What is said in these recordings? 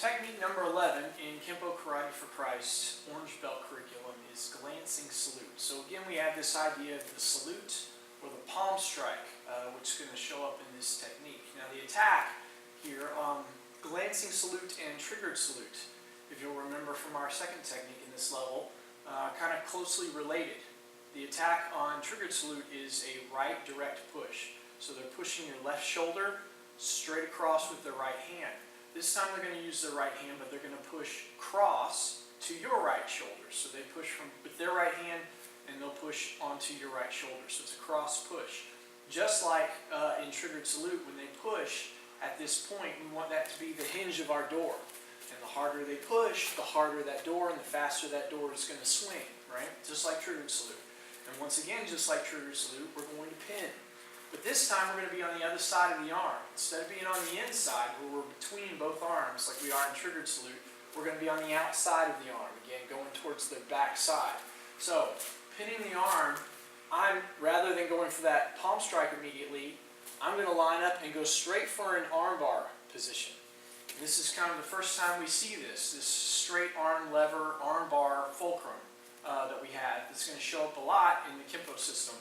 technique number 11 in Kenpo Karate for Christ Orange Belt curriculum is glancing salute. So again, we have this idea of the salute or the palm strike, which is going to show up in this technique. Now the attack here, glancing salute and triggered salute, if you'll remember from our second technique in this level, kind of closely related. The attack on triggered salute is a right direct push. So they're pushing your left shoulder straight across with their right hand. This time they're going to use their right hand, but they're going to push cross to your right shoulder. So they push from with their right hand, and they'll push onto your right shoulder. So it's a cross push. Just like in triggered salute, when they push at this point, we want that to be the hinge of our door. And the harder they push, the harder that door, and the faster that door is going to swing, right? Just like triggered salute. And once again, just like triggered salute, we're going to pin. But this time we're going to be on the other side of the arm. Instead of being on the inside, where we're between both arms, like we are in triggered salute, we're going to be on the outside of the arm, again, going towards the back side. So, pinning the arm, rather than going for that palm strike immediately, I'm going to line up and go straight for an arm bar position. And this is kind of the first time we see this straight arm lever, arm bar fulcrum that we have. It's going to show up a lot in the Kenpo system.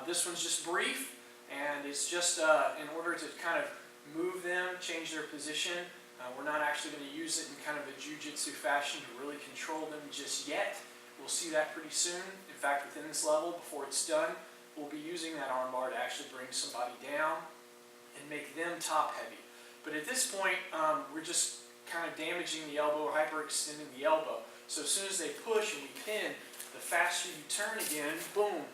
This one's just brief. And it's just in order to kind of move them, change their position. We're not actually going to use it in kind of a jiu-jitsu fashion to really control them just yet. We'll see that pretty soon. In fact, within this level, before it's done, we'll be using that arm bar to actually bring somebody down and make them top heavy. But at this point, we're just kind of damaging the elbow or hyperextending the elbow. So as soon as they push and we pin, the faster you turn again, boom,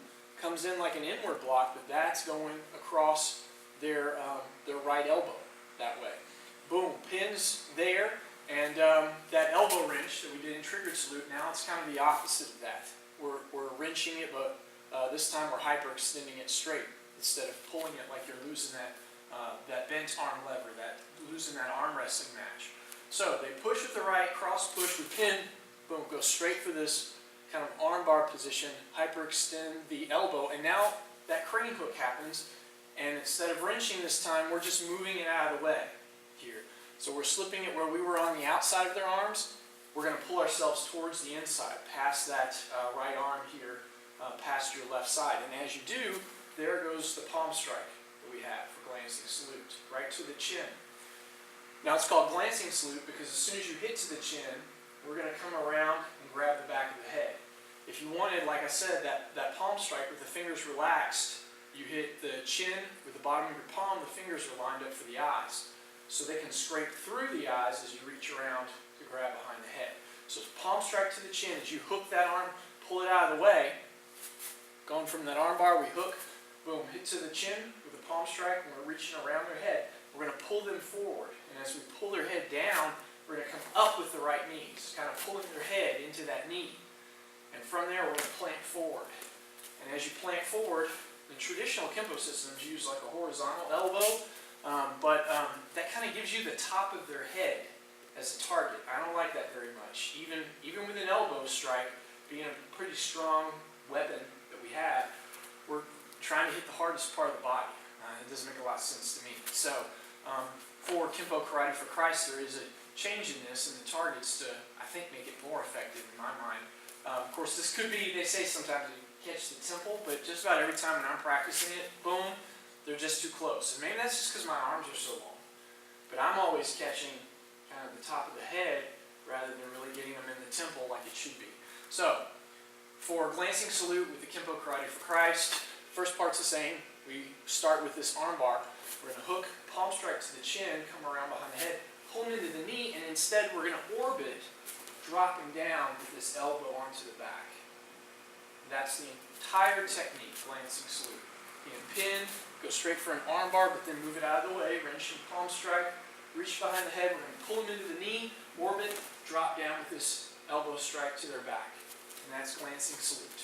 comes in like an inward block, but that's going across their right elbow that way. Boom, pins there, and that elbow wrench that we did in triggered salute, now it's kind of the opposite of that. We're wrenching it, but this time we're hyperextending it straight instead of pulling it like you're losing that bent arm lever, losing that arm wrestling match. So they push with the right, cross push, we pin, boom, go straight for this kind of arm bar position, hyperextend the elbow, and now that crane hook happens, and instead of wrenching this time, we're just moving it out of the way here. So we're slipping it where we were on the outside of their arms. We're going to pull ourselves towards the inside, past that right arm here, past your left side. And as you do, there goes the palm strike that we have for glancing salute, right to the chin. Now it's called glancing salute because as soon as you hit to the chin, we're going to come around and grab the back of the head. If you wanted, like I said, that palm strike with the fingers relaxed, you hit the chin with the bottom of your palm, the fingers are lined up for the eyes. So they can scrape through the eyes as you reach around to grab behind the head. So palm strike to the chin, as you hook that arm, pull it out of the way, going from that arm bar, we hook, boom, hit to the chin with the palm strike, and we're reaching around their head. We're going to pull them forward, and as we pull their head down, we're going to come up with the right knees, kind of pulling their head into that knee. And from there, we're going to plant forward. And as you plant forward, the traditional Kenpo systems use like a horizontal elbow, but that kind of gives you the top of their head as a target. I don't like that very much. Even with an elbow strike, being a pretty strong weapon that we have, we're trying to hit the hardest part of the body. It doesn't make a lot of sense to me. So for Kenpo Karate for Christ, there is a change in this, and the targets to, I think, make it more effective in my mind. Of course, this could be, they say sometimes you catch the temple, but just about every time when I'm practicing it, boom, they're just too close. And maybe that's just because my arms are so long. But I'm always catching kind of the top of the head rather than really getting them in the temple like it should be. So, for glancing salute with the Kenpo Karate for Christ, first part's the same. We start with this arm bar. We're going to hook, palm strike to the chin, come around behind the head, pull them into the knee, and instead we're going to orbit, dropping down with this elbow onto the back. That's the entire technique, glancing salute. Pin, go straight for an arm bar, but then move it out of the way, wrenching palm strike, reach behind the head, we're going to pull them into the knee, orbit, drop down with this elbow strike to their back. And that's glancing salute.